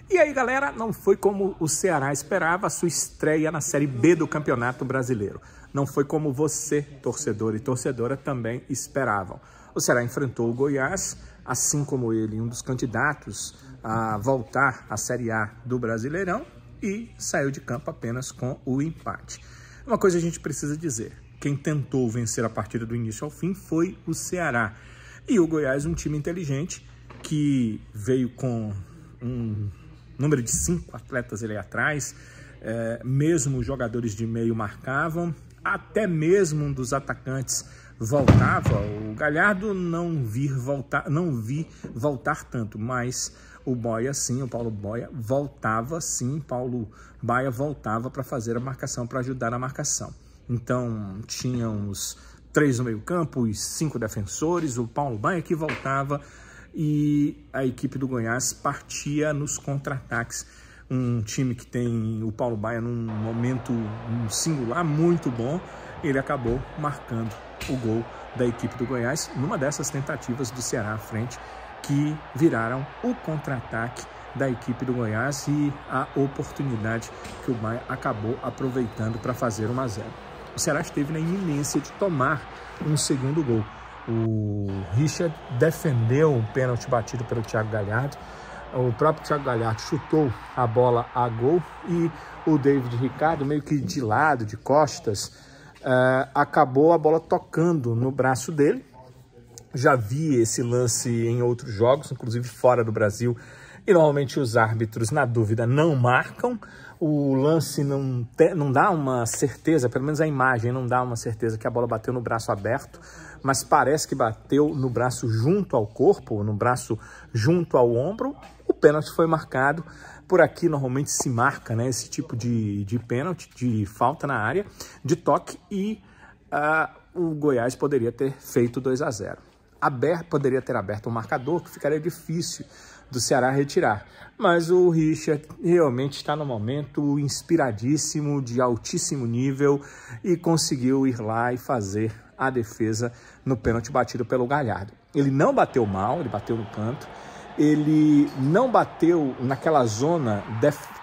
E aí, galera, não foi como o Ceará esperava a sua estreia na Série B do Campeonato Brasileiro. Não foi como você, torcedor e torcedora, também esperavam. O Ceará enfrentou o Goiás, assim como ele, um dos candidatos a voltar à Série A do Brasileirão, e saiu de campo apenas com o empate. Uma coisa a gente precisa dizer: quem tentou vencer a partida do início ao fim foi o Ceará. E o Goiás, um time inteligente, que veio com um número de 5 atletas ali atrás, mesmo os jogadores de meio marcavam, até mesmo um dos atacantes voltava. O Galhardo não vi voltar tanto, mas o Boia sim, o Paulo Boia voltava sim, Paulo Baia voltava para fazer a marcação, para ajudar na marcação. Então tínhamos 3 no meio campo, os 5 defensores, o Paulo Baia que voltava, e a equipe do Goiás partia nos contra-ataques. Um time que tem o Paulo Baia num momento singular muito bom, ele acabou marcando o gol da equipe do Goiás numa dessas tentativas do Ceará à frente, que viraram o contra-ataque da equipe do Goiás e a oportunidade que o Baia acabou aproveitando para fazer 1-0. O Ceará esteve na iminência de tomar um segundo gol. O Richard defendeu um pênalti batido pelo Thiago Galhardo. O próprio Thiago Galhardo chutou a bola a gol e o David Ricardo, meio que de lado, de costas, acabou a bola tocando no braço dele. Já vi esse lance em outros jogos, inclusive fora do Brasil, e normalmente os árbitros, na dúvida, não marcam. O lance não dá uma certeza, pelo menos a imagem não dá uma certeza que a bola bateu no braço aberto, mas parece que bateu no braço junto ao corpo, no braço junto ao ombro. O pênalti foi marcado. Por aqui normalmente se marca, né, esse tipo de pênalti, de falta na área, de toque, e o Goiás poderia ter feito 2-0. Poderia ter aberto um marcador que ficaria difícil do Ceará retirar. Mas o Richard realmente está no momento inspiradíssimo, de altíssimo nível, e conseguiu ir lá e fazer a defesa no pênalti batido pelo Galhardo. Ele não bateu mal, ele bateu no canto. Ele não bateu naquela zona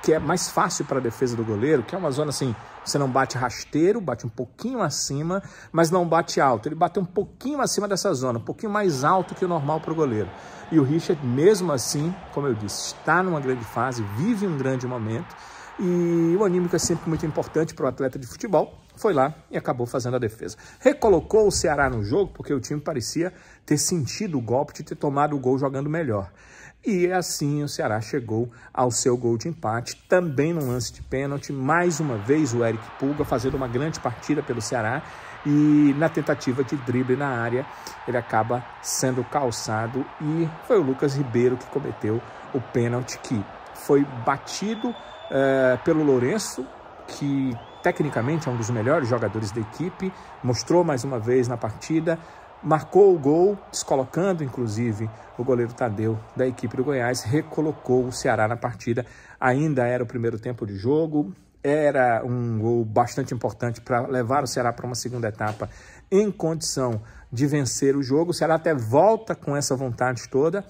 que é mais fácil para a defesa do goleiro, que é uma zona assim, você não bate rasteiro, bate um pouquinho acima, mas não bate alto. Ele bateu um pouquinho acima dessa zona, um pouquinho mais alto que o normal para o goleiro. E o Richard, mesmo assim, como eu disse, está numa grande fase, vive um grande momento, e o anímico é sempre muito importante para o atleta de futebol. Foi lá e acabou fazendo a defesa. Recolocou o Ceará no jogo, porque o time parecia ter sentido o golpe, de ter tomado o gol jogando melhor. E assim o Ceará chegou ao seu gol de empate, também num lance de pênalti. Mais uma vez o Eric Pulga fazendo uma grande partida pelo Ceará, e na tentativa de drible na área ele acaba sendo calçado, e foi o Lucas Ribeiro que cometeu o pênalti, que foi batido pelo Lourenço, que tecnicamente é um dos melhores jogadores da equipe, mostrou mais uma vez na partida, marcou o gol, descolocando inclusive o goleiro Tadeu da equipe do Goiás, recolocou o Ceará na partida. Ainda era o primeiro tempo de jogo, era um gol bastante importante para levar o Ceará para uma segunda etapa em condição de vencer o jogo. O Ceará até volta com essa vontade toda,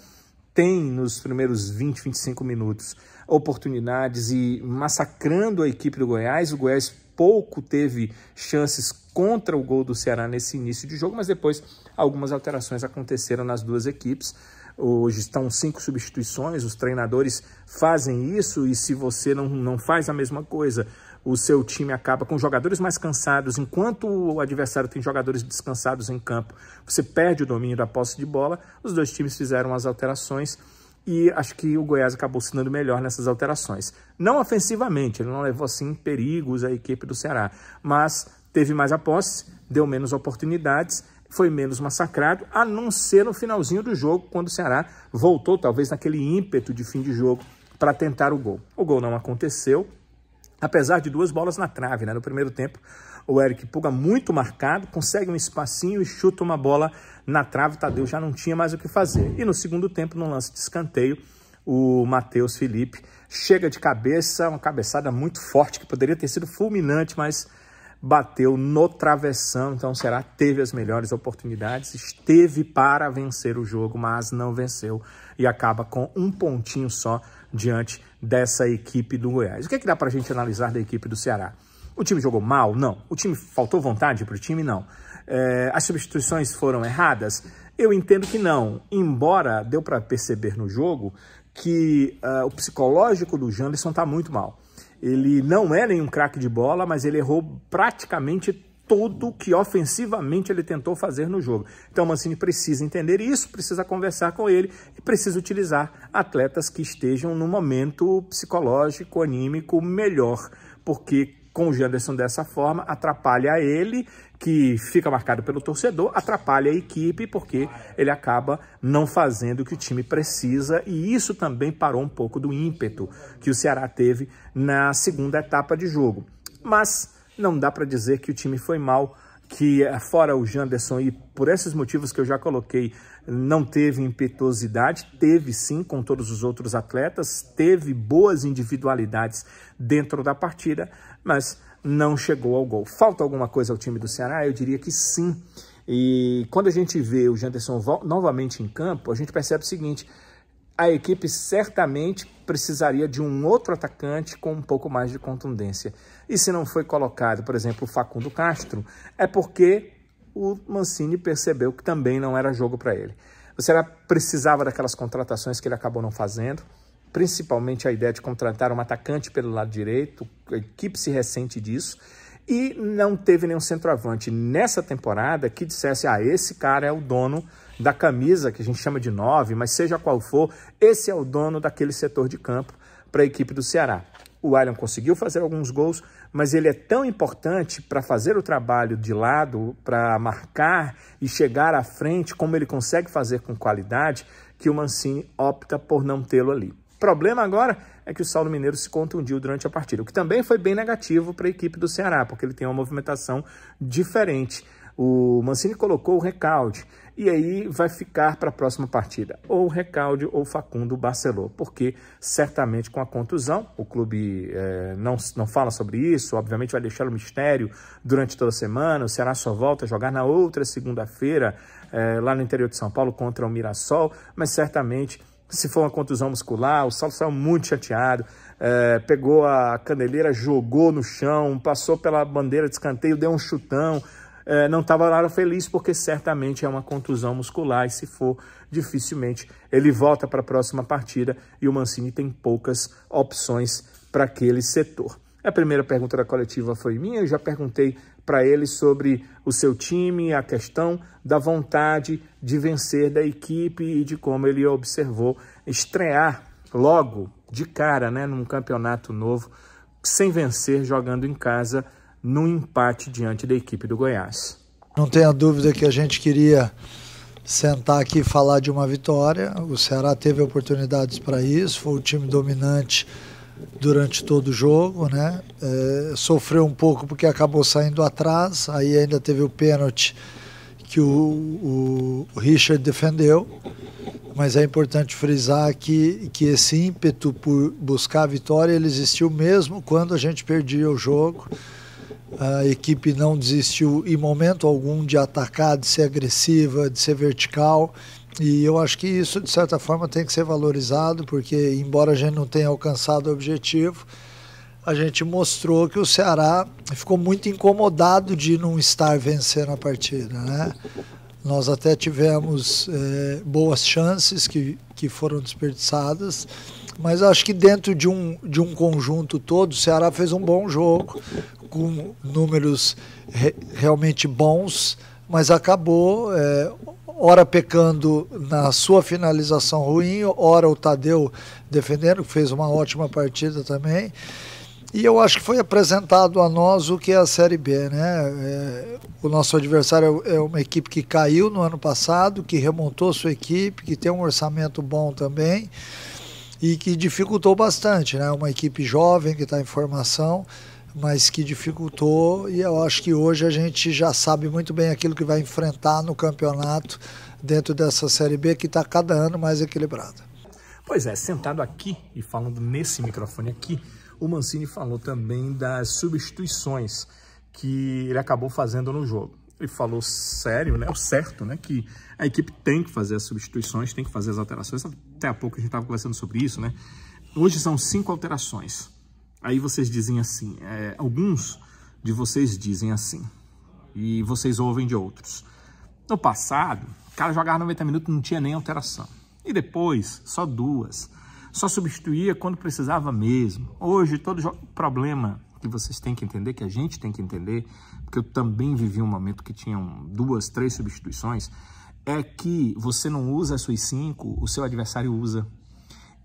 tem nos primeiros 20, 25 minutos oportunidades e massacrando a equipe do Goiás. O Goiás pouco teve chances contra o gol do Ceará nesse início de jogo, mas depois algumas alterações aconteceram nas duas equipes. Hoje estão 5 substituições, os treinadores fazem isso, e se você não faz a mesma coisa, o seu time acaba com jogadores mais cansados. Enquanto o adversário tem jogadores descansados em campo, você perde o domínio da posse de bola. Os dois times fizeram as alterações, e acho que o Goiás acabou se dando melhor nessas alterações. Não ofensivamente, ele não levou assim perigos à equipe do Ceará, mas teve mais a posse, deu menos oportunidades, foi menos massacrado, a não ser no finalzinho do jogo, quando o Ceará voltou, talvez naquele ímpeto de fim de jogo, para tentar o gol. O gol não aconteceu, apesar de 2 bolas na trave, né? No primeiro tempo, o Eric Pulga, muito marcado, consegue um espacinho e chuta uma bola na trave. Tadeu já não tinha mais o que fazer. E no segundo tempo, num lance de escanteio, o Matheus Felipe chega de cabeça, uma cabeçada muito forte, que poderia ter sido fulminante, mas bateu no travessão. Então o Ceará teve as melhores oportunidades, esteve para vencer o jogo, mas não venceu e acaba com um pontinho só diante dessa equipe do Goiás. O que é que dá para a gente analisar da equipe do Ceará? O time jogou mal? Não. O time faltou vontade para o time? Não. As substituições foram erradas? Eu entendo que não, embora deu para perceber no jogo que o psicológico do Janderson está muito mal. Ele não é nenhum craque de bola, mas ele errou praticamente tudo que ofensivamente ele tentou fazer no jogo. Então o Mancini precisa entender isso, precisa conversar com ele e precisa utilizar atletas que estejam no momento psicológico, anímico melhor, porque com o Janderson dessa forma atrapalha ele, que fica marcado pelo torcedor, atrapalha a equipe porque ele acaba não fazendo o que o time precisa, e isso também parou um pouco do ímpeto que o Ceará teve na segunda etapa de jogo. Mas não dá para dizer que o time foi mal, que fora o Janderson, e por esses motivos que eu já coloquei, não teve impetuosidade. Teve sim com todos os outros atletas, teve boas individualidades dentro da partida, mas não chegou ao gol. Falta alguma coisa ao time do Ceará? Eu diria que sim. E quando a gente vê o Janderson novamente em campo, a gente percebe o seguinte: a equipe certamente precisaria de um outro atacante com um pouco mais de contundência. E se não foi colocado, por exemplo, o Facundo Castro, é porque o Mancini percebeu que também não era jogo para ele. O Ceará precisava daquelas contratações que ele acabou não fazendo, principalmente a ideia de contratar um atacante pelo lado direito, a equipe se ressente disso, e não teve nenhum centroavante nessa temporada que dissesse: esse cara é o dono da camisa, que a gente chama de 9, mas seja qual for, esse é o dono daquele setor de campo para a equipe do Ceará. O Willian conseguiu fazer alguns gols, mas ele é tão importante para fazer o trabalho de lado, para marcar e chegar à frente, como ele consegue fazer com qualidade, que o Mancini opta por não tê-lo ali. O problema agora é que o Saulo Mineiro se contundiu durante a partida, o que também foi bem negativo para a equipe do Ceará, porque ele tem uma movimentação diferente. O Mancini colocou o Recalde, e aí vai ficar para a próxima partida ou o Recalde ou o Facundo Barceló, porque certamente com a contusão, o clube não fala sobre isso, obviamente vai deixar o mistério durante toda a semana. O Ceará só volta a jogar na outra segunda-feira, lá no interior de São Paulo, contra o Mirassol, mas certamente, se for uma contusão muscular, o Saulo saiu muito chateado, pegou a caneleira, jogou no chão, passou pela bandeira de escanteio, deu um chutão, não estava nada feliz porque certamente é uma contusão muscular, e se for, dificilmente ele volta para a próxima partida, e o Mancini tem poucas opções para aquele setor. A primeira pergunta da coletiva foi minha, eu já perguntei para ele sobre o seu time, a questão da vontade de vencer da equipe e de como ele observou estrear logo de cara, num campeonato novo, sem vencer, jogando em casa, num empate diante da equipe do Goiás. Não tenha dúvida que a gente queria sentar aqui e falar de uma vitória. O Ceará teve oportunidades para isso, foi o time dominante durante todo o jogo, sofreu um pouco porque acabou saindo atrás, aí ainda teve o pênalti que o Richard defendeu, mas é importante frisar que esse ímpeto por buscar a vitória, ele existiu mesmo quando a gente perdia o jogo. A equipe não desistiu em momento algum de atacar, de ser agressiva, de ser vertical, e eu acho que isso de certa forma tem que ser valorizado, porque embora a gente não tenha alcançado o objetivo, a gente mostrou que o Ceará ficou muito incomodado de não estar vencendo a partida, Nós até tivemos boas chances que foram desperdiçadas, mas acho que dentro de um conjunto todo, o Ceará fez um bom jogo, com números realmente bons, mas acabou, ora pecando na sua finalização ruim, ora o Tadeu defendendo, que fez uma ótima partida também. E eu acho que foi apresentado a nós o que é a Série B, o nosso adversário é uma equipe que caiu no ano passado, que remontou sua equipe, que tem um orçamento bom também e que dificultou bastante, Uma equipe jovem que está em formação, mas que dificultou, e eu acho que hoje a gente já sabe muito bem aquilo que vai enfrentar no campeonato dentro dessa Série B, que está cada ano mais equilibrada. Pois é, sentado aqui e falando nesse microfone aqui, o Mancini falou também das substituições que ele acabou fazendo no jogo. Ele falou sério, né? O certo, né? Que a equipe tem que fazer as substituições, tem que fazer as alterações. Até há pouco a gente estava conversando sobre isso, né? Hoje são 5 alterações. Aí vocês dizem assim, alguns de vocês dizem assim, e vocês ouvem de outros. No passado, o cara jogava 90 minutos e não tinha nem alteração. E depois, só 2. Só substituía quando precisava mesmo. Hoje, todo problema que vocês têm que entender, que a gente tem que entender, porque eu também vivi um momento que tinham 2, 3 substituições, é que você não usa as suas 5, o seu adversário usa.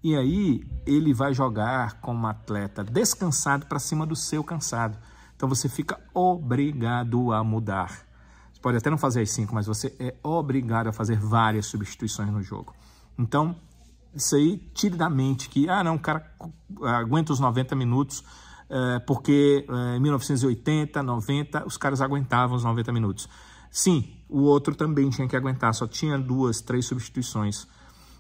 E aí ele vai jogar como atleta descansado para cima do seu cansado. Então você fica obrigado a mudar. Você pode até não fazer as 5, mas você é obrigado a fazer várias substituições no jogo. Então, isso aí tire da mente que, não, o cara aguenta os 90 minutos, porque em 1980, 90, os caras aguentavam os 90 minutos. Sim, o outro também tinha que aguentar, só tinha 2, 3 substituições.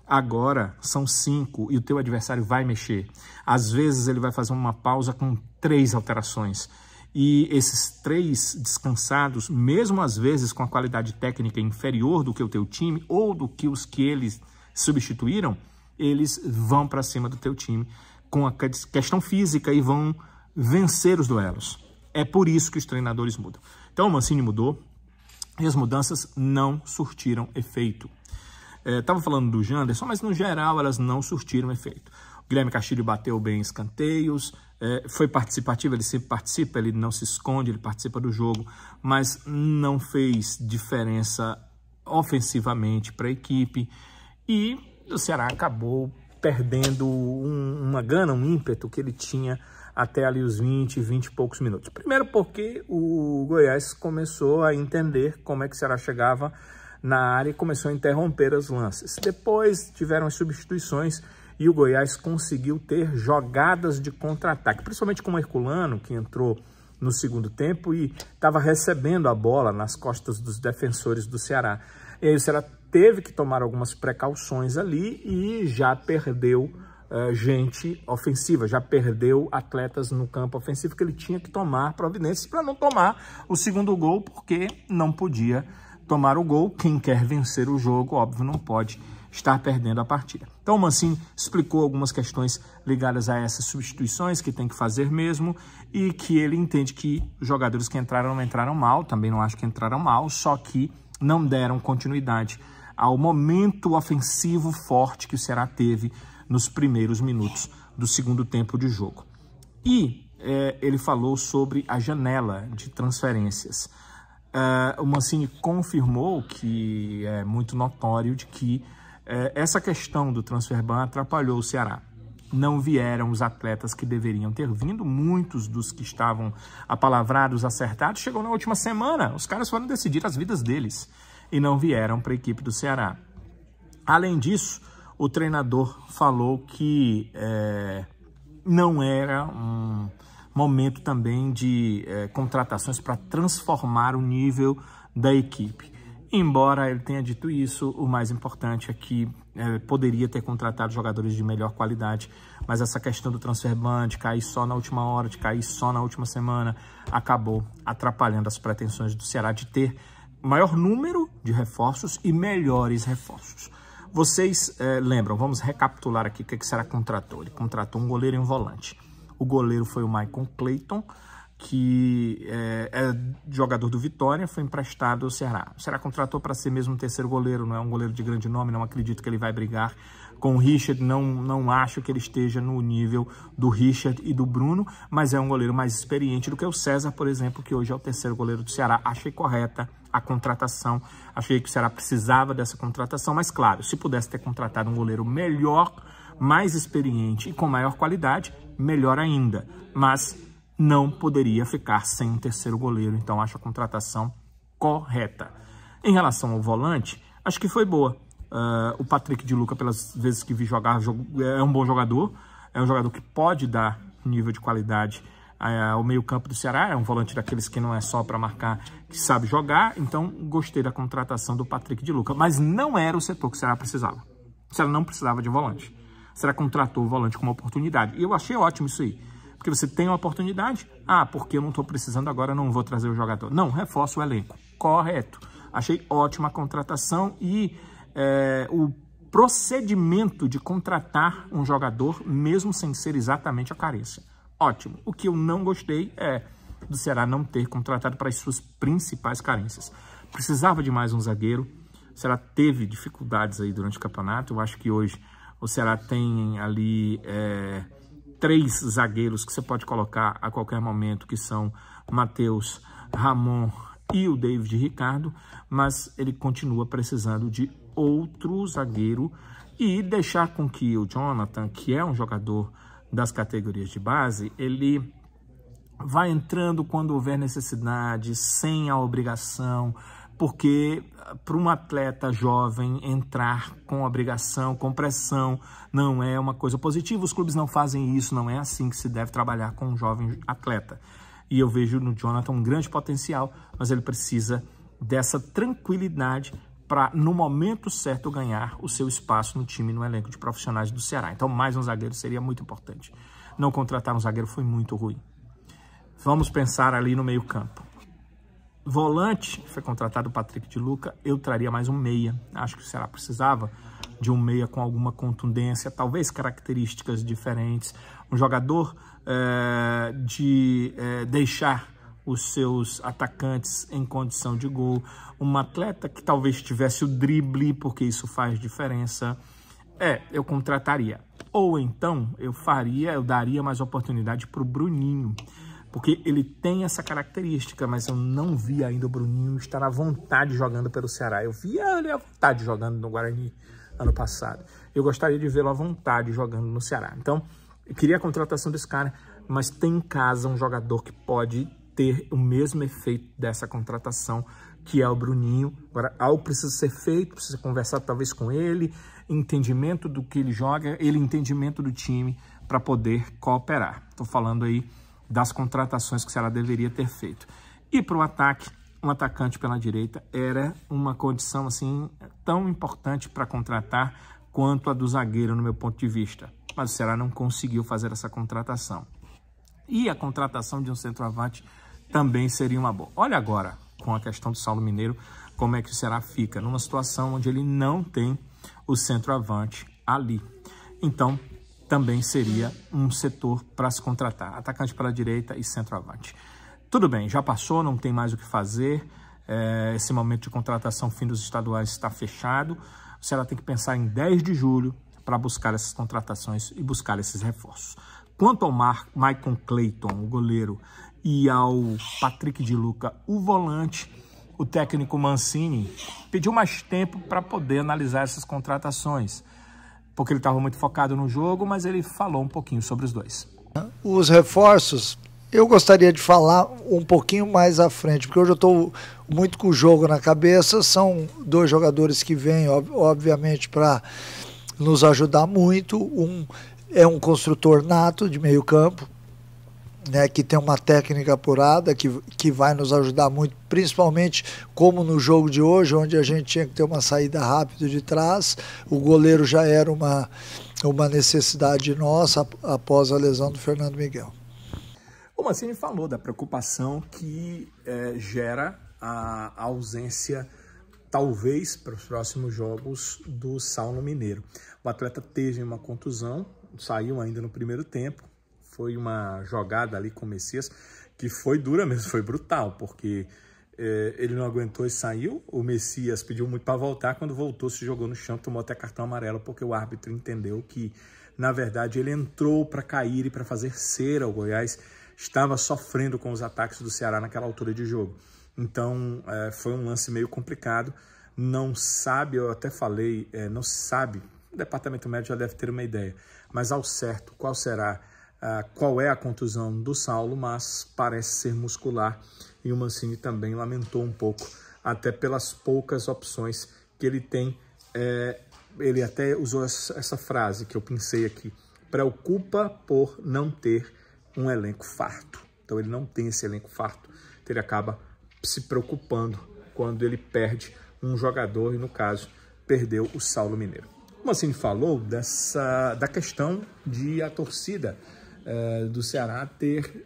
Agora são 5 e o teu adversário vai mexer. Às vezes ele vai fazer uma pausa com 3 alterações. E esses 3 descansados, mesmo às vezes com a qualidade técnica inferior do que o teu time ou do que os que eles substituíram, eles vão para cima do teu time com a questão física e vão vencer os duelos. É por isso que os treinadores mudam. Então o Mancini mudou e as mudanças não surtiram efeito. Estava falando do Janderson, mas no geral elas não surtiram efeito. O Guilherme Castilho bateu bem escanteios, foi participativo, ele sempre participa, ele não se esconde, ele participa do jogo, mas não fez diferença ofensivamente para a equipe e o Ceará acabou perdendo uma gana, um ímpeto que ele tinha até ali os 20 e poucos minutos. Primeiro porque o Goiás começou a entender como é que o Ceará chegava na área e começou a interromper os lances. Depois tiveram as substituições e o Goiás conseguiu ter jogadas de contra-ataque, principalmente com o Herculano, que entrou no segundo tempo e estava recebendo a bola nas costas dos defensores do Ceará. E aí o Ceará teve que tomar algumas precauções ali e já perdeu gente ofensiva, já perdeu atletas no campo ofensivo que ele tinha que tomar providências para não tomar o segundo gol, porque não podia tomar o gol. Quem quer vencer o jogo, óbvio, não pode estar perdendo a partida. Então o Mancini explicou algumas questões ligadas a essas substituições que tem que fazer mesmo e que ele entende que os jogadores que entraram não entraram mal, também não acho que entraram mal, só que não deram continuidade ao momento ofensivo forte que o Ceará teve nos primeiros minutos do segundo tempo de jogo. E ele falou sobre a janela de transferências. O Mancini confirmou que é muito notório de que essa questão do transfer ban atrapalhou o Ceará. Não vieram os atletas que deveriam ter vindo, muitos dos que estavam apalavrados, acertados, chegou na última semana, os caras foram decidir as vidas deles e não vieram para a equipe do Ceará. Além disso, o treinador falou que não era um momento também de contratações para transformar o nível da equipe. Embora ele tenha dito isso, o mais importante é que poderia ter contratado jogadores de melhor qualidade, mas essa questão do transfer ban, de cair só na última hora, de cair só na última semana, acabou atrapalhando as pretensões do Ceará de ter maior número de reforços e melhores reforços. Vocês lembram, vamos recapitular aqui o que o Ceará contratou. Ele contratou um goleiro e um volante. O goleiro foi o Michael Clayton, que é jogador do Vitória, foi emprestado ao Ceará. O Ceará contratou para ser mesmo o terceiro goleiro, não é um goleiro de grande nome, não acredito que ele vai brigar com o Richard, não acho que ele esteja no nível do Richard e do Bruno, mas é um goleiro mais experiente do que o César, por exemplo, que hoje é o terceiro goleiro do Ceará. Achei correta a contratação, achei que o Ceará precisava dessa contratação, mas claro, se pudesse ter contratado um goleiro melhor, mais experiente e com maior qualidade, melhor ainda, mas não poderia ficar sem um terceiro goleiro, então acho a contratação correta. Em relação ao volante, acho que foi boa. O Patrick de Luca, pelas vezes que vi jogar, é um bom jogador, é um jogador que pode dar nível de qualidade ao meio campo do Ceará, é um volante daqueles que não é só para marcar, que sabe jogar, então gostei da contratação do Patrick de Luca, mas não era o setor que o Ceará precisava. O Ceará não precisava de volante. O Ceará contratou o volante como oportunidade, e eu achei ótimo isso aí. Porque você tem uma oportunidade, porque eu não estou precisando agora, não vou trazer o jogador. Não, reforça o elenco. Correto. Achei ótima a contratação e o procedimento de contratar um jogador, mesmo sem ser exatamente a carência. Ótimo. O que eu não gostei é do Ceará não ter contratado para as suas principais carências. Precisava de mais um zagueiro. O Ceará teve dificuldades aí durante o campeonato. Eu acho que hoje o Ceará tem ali 3 zagueiros que você pode colocar a qualquer momento, que são Matheus, Ramon e o David Ricardo, mas ele continua precisando de outro zagueiro e deixar com que o Jonathan, que é um jogador das categorias de base, ele vai entrando quando houver necessidade, sem a obrigação, porque para um atleta jovem entrar com obrigação, com pressão, não é uma coisa positiva. Os clubes não fazem isso, não é assim que se deve trabalhar com um jovem atleta. E eu vejo no Jonathan um grande potencial, mas ele precisa dessa tranquilidade para, no momento certo, ganhar o seu espaço no time, no elenco de profissionais do Ceará. Então, mais um zagueiro seria muito importante. Não contratar um zagueiro foi muito ruim. Vamos pensar ali no meio campo. Volante, foi contratado o Patrick de Luca, eu traria mais um meia. Acho que o Ceará precisava de um meia com alguma contundência, talvez características diferentes. Um jogador de deixar os seus atacantes em condição de gol. Um atleta que talvez tivesse o drible, porque isso faz diferença. Eu contrataria. Ou então eu daria mais oportunidade para o Bruninho, porque ele tem essa característica, mas eu não vi ainda o Bruninho estar à vontade jogando pelo Ceará. Eu vi ele à vontade jogando no Guarani ano passado. Eu gostaria de vê-lo à vontade jogando no Ceará. Então, eu queria a contratação desse cara, mas tem em casa um jogador que pode ter o mesmo efeito dessa contratação, que é o Bruninho. Agora, algo precisa ser feito, precisa conversar talvez com ele, entendimento do que ele joga, entendimento do time para poder cooperar. Estou falando aí das contratações que o Ceará deveria ter feito. E para o ataque, um atacante pela direita era uma condição assim tão importante para contratar quanto a do zagueiro, no meu ponto de vista. Mas o Ceará não conseguiu fazer essa contratação. E a contratação de um centroavante também seria uma boa. Olha agora, com a questão do Saulo Mineiro, como é que o Ceará fica numa situação onde ele não tem o centroavante ali. Então, também seria um setor para se contratar. Atacante pela direita e centroavante. Tudo bem, já passou, não tem mais o que fazer. Esse momento de contratação, fim dos estaduais, está fechado. O Ceará tem que pensar em 10 de julho para buscar essas contratações e buscar esses reforços. Quanto ao Maicon Clayton, o goleiro, e ao Patrick de Luca, o volante, o técnico Mancini pediu mais tempo para poder analisar essas contratações, porque ele estava muito focado no jogo, mas ele falou um pouquinho sobre os dois. Os reforços, eu gostaria de falar um pouquinho mais à frente, porque hoje eu estou muito com o jogo na cabeça. São 2 jogadores que vêm, obviamente, para nos ajudar muito. Um é um construtor nato de meio campo, né, que tem uma técnica apurada, que vai nos ajudar muito, principalmente como no jogo de hoje, onde a gente tinha que ter uma saída rápida de trás. O goleiro já era uma necessidade nossa após a lesão do Fernando Miguel. O Mancini falou da preocupação que gera a ausência, talvez, para os próximos jogos do Saulo Mineiro. O atleta teve uma contusão, saiu ainda no primeiro tempo. Foi uma jogada ali com o Messias que foi dura mesmo, foi brutal, porque ele não aguentou e saiu. O Messias pediu muito para voltar, quando voltou se jogou no chão, tomou até cartão amarelo, porque o árbitro entendeu que, na verdade, ele entrou para cair e para fazer cera. O Goiás estava sofrendo com os ataques do Ceará naquela altura de jogo. Então, foi um lance meio complicado. Não sabe, eu até falei, não sabe, o departamento médico já deve ter uma ideia, mas ao certo, qual é a contusão do Saulo, mas parece ser muscular, e o Mancini também lamentou um pouco, até pelas poucas opções que ele tem. Ele até usou essa frase que eu pensei aqui: preocupa por não ter um elenco farto. Então ele não tem esse elenco farto, então ele acaba se preocupando quando ele perde um jogador, e no caso perdeu o Saulo Mineiro. O Mancini falou da questão de a torcida do Ceará ter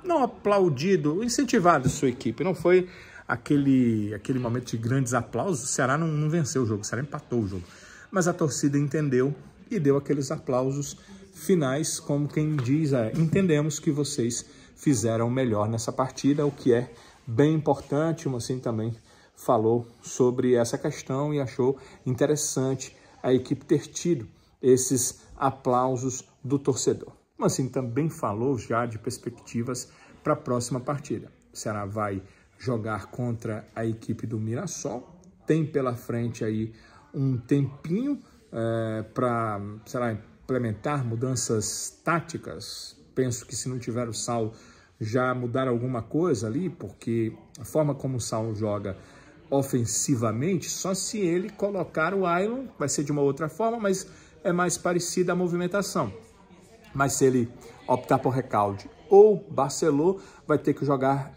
não aplaudido, incentivado a sua equipe. Não foi aquele momento de grandes aplausos. O Ceará não venceu o jogo, o Ceará empatou o jogo. Mas a torcida entendeu e deu aqueles aplausos finais, como quem diz, entendemos que vocês fizeram melhor nessa partida, o que é bem importante. O Mancini também falou sobre essa questão e achou interessante a equipe ter tido esses aplausos do torcedor. O Mancini também falou já de perspectivas para a próxima partida. O Ceará vai jogar contra a equipe do Mirassol, tem pela frente aí um tempinho para, implementar mudanças táticas. Penso que se não tiver o Saulo, já mudar alguma coisa ali, porque a forma como o Saulo joga ofensivamente, só se ele colocar o Ailon, vai ser de uma outra forma, mas é mais parecida a movimentação. Mas se ele optar por Recalde ou Barceló, vai ter que jogar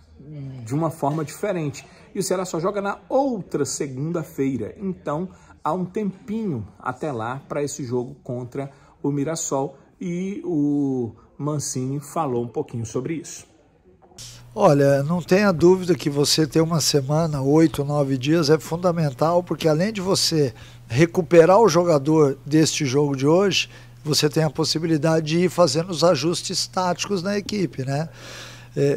de uma forma diferente. E o Ceará só joga na outra segunda-feira, então há um tempinho até lá para esse jogo contra o Mirassol, e o Mancini falou um pouquinho sobre isso. Olha, não tenha dúvida que você ter uma semana, 8, 9 dias é fundamental, porque além de você recuperar o jogador deste jogo de hoje, você tem a possibilidade de ir fazendo os ajustes táticos na equipe, né?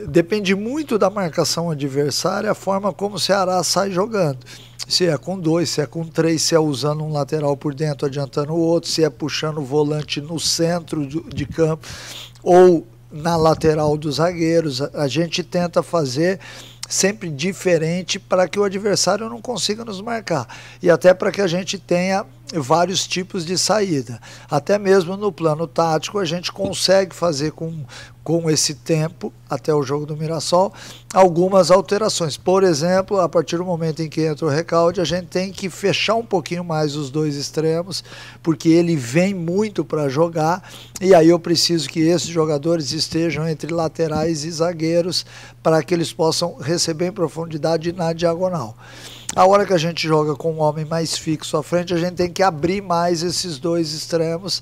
Depende muito da marcação adversária, a forma como o Ceará sai jogando. Se é com 2, se é com 3, se é usando um lateral por dentro, adiantando o outro, se é puxando o volante no centro de campo ou na lateral dos zagueiros. A gente tenta fazer sempre diferente para que o adversário não consiga nos marcar e até para que a gente tenha vários tipos de saída. Até mesmo no plano tático a gente consegue fazer com esse tempo, até o jogo do Mirassol, algumas alterações. Por exemplo, a partir do momento em que entra o Recalde, a gente tem que fechar um pouquinho mais os dois extremos, porque ele vem muito para jogar, e aí eu preciso que esses jogadores estejam entre laterais e zagueiros para que eles possam receber em profundidade na diagonal. A hora que a gente joga com um homem mais fixo à frente, a gente tem que abrir mais esses dois extremos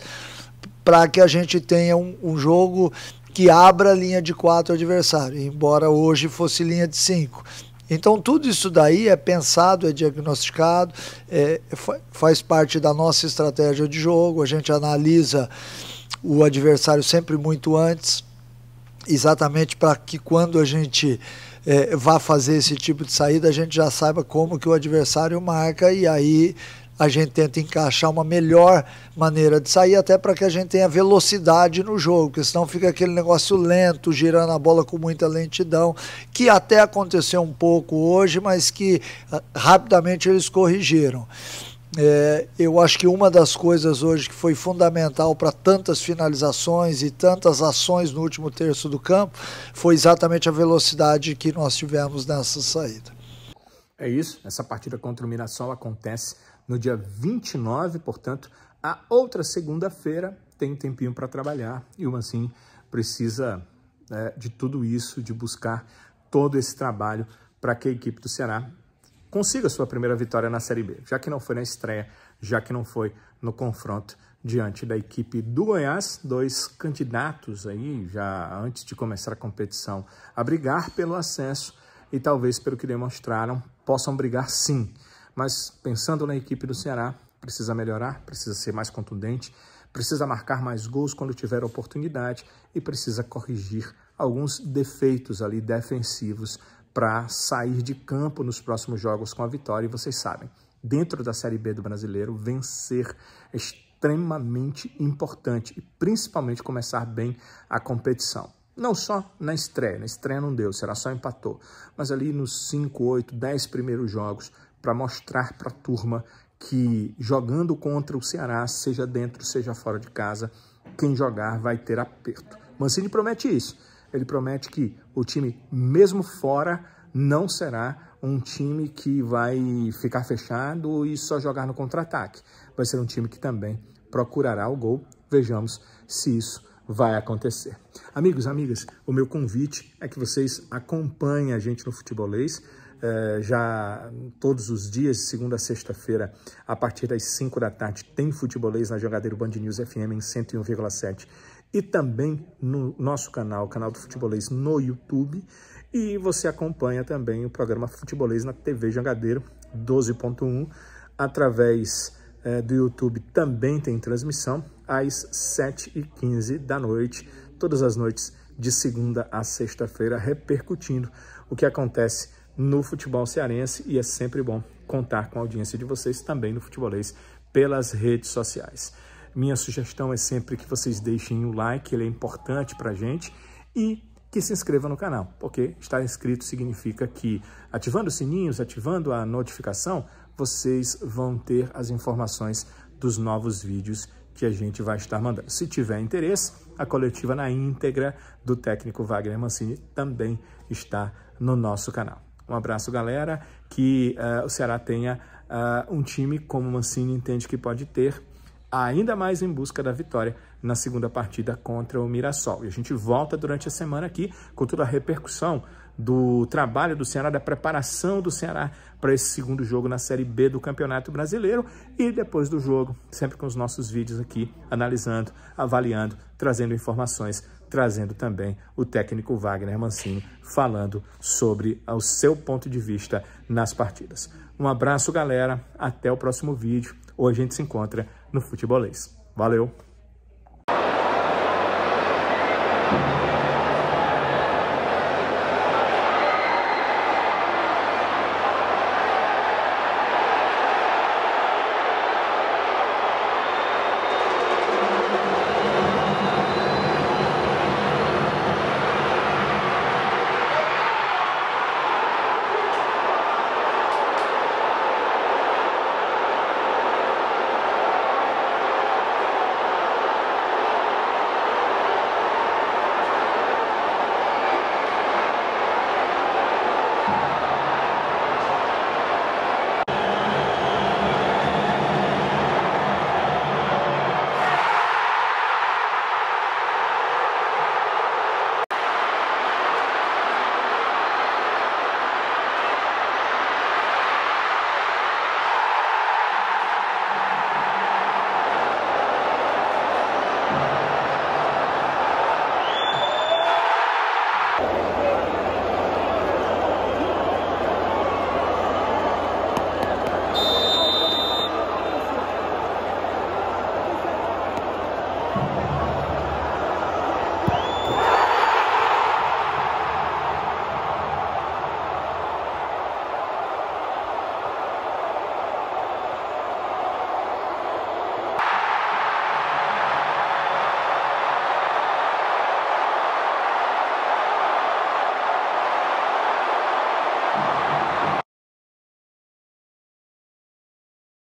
para que a gente tenha um jogo que abra a linha de 4 adversário, embora hoje fosse linha de 5. Então tudo isso daí é pensado, é diagnosticado, faz parte da nossa estratégia de jogo. A gente analisa o adversário sempre muito antes, exatamente para que quando a gente vá fazer esse tipo de saída, a gente já saiba como que o adversário marca, e aí a gente tenta encaixar uma melhor maneira de sair, até para que a gente tenha velocidade no jogo, porque senão fica aquele negócio lento, girando a bola com muita lentidão, que até aconteceu um pouco hoje, mas que rapidamente eles corrigiram. Eu acho que uma das coisas hoje que foi fundamental para tantas finalizações e tantas ações no último terço do campo foi exatamente a velocidade que nós tivemos nessa saída. É isso, essa partida contra o Mirassol acontece no dia 29, portanto, a outra segunda-feira tem um tempinho para trabalhar, e o Mancini precisa de tudo isso, de buscar todo esse trabalho para que a equipe do Ceará consiga sua primeira vitória na Série B, já que não foi na estreia, já que não foi no confronto diante da equipe do Goiás, dois candidatos aí, já antes de começar a competição, a brigar pelo acesso, e talvez, pelo que demonstraram, possam brigar sim. Mas pensando na equipe do Ceará, precisa melhorar, precisa ser mais contundente, precisa marcar mais gols quando tiver oportunidade e precisa corrigir alguns defeitos ali defensivos para sair de campo nos próximos jogos com a vitória. E vocês sabem, dentro da Série B do Brasileiro, vencer é extremamente importante e principalmente começar bem a competição. Não só na estreia não deu, o Ceará só empatou, mas ali nos 5, 8, 10 primeiros jogos, para mostrar para a turma que jogando contra o Ceará, seja dentro, seja fora de casa, quem jogar vai ter aperto. Mancini promete isso. Ele promete que o time, mesmo fora, não será um time que vai ficar fechado e só jogar no contra-ataque. Vai ser um time que também procurará o gol. Vejamos se isso vai acontecer. Amigos, amigas, o meu convite é que vocês acompanhem a gente no Futebolês, já todos os dias, segunda a sexta-feira, a partir das 5 da tarde, tem Futebolês na Jogadeiro Band News FM em 101,7 e também no nosso canal, o canal do Futebolês no YouTube. E você acompanha também o programa Futebolês na TV Jangadeiro 12.1, através do YouTube também tem transmissão às 7h15 da noite, todas as noites de segunda a sexta-feira, repercutindo o que acontece no futebol cearense, e é sempre bom contar com a audiência de vocês também no Futebolês pelas redes sociais. Minha sugestão é sempre que vocês deixem o like, ele é importante para a gente, e que se inscreva no canal, porque estar inscrito significa que, ativando os sininhos, ativando a notificação, vocês vão ter as informações dos novos vídeos que a gente vai estar mandando. Se tiver interesse, a coletiva na íntegra do técnico Wagner Mancini também está no nosso canal. Um abraço, galera, que o Ceará tenha um time como o Mancini entende que pode ter, ainda mais em busca da vitória na segunda partida contra o Mirassol. E a gente volta durante a semana aqui com toda a repercussão do trabalho do Ceará, da preparação do Ceará para esse segundo jogo na Série B do Campeonato Brasileiro, e depois do jogo, sempre com os nossos vídeos aqui, analisando, avaliando, trazendo informações, trazendo também o técnico Wagner Mancini falando sobre o seu ponto de vista nas partidas. Um abraço, galera, até o próximo vídeo. Hoje a gente se encontra no Futebolês. Valeu!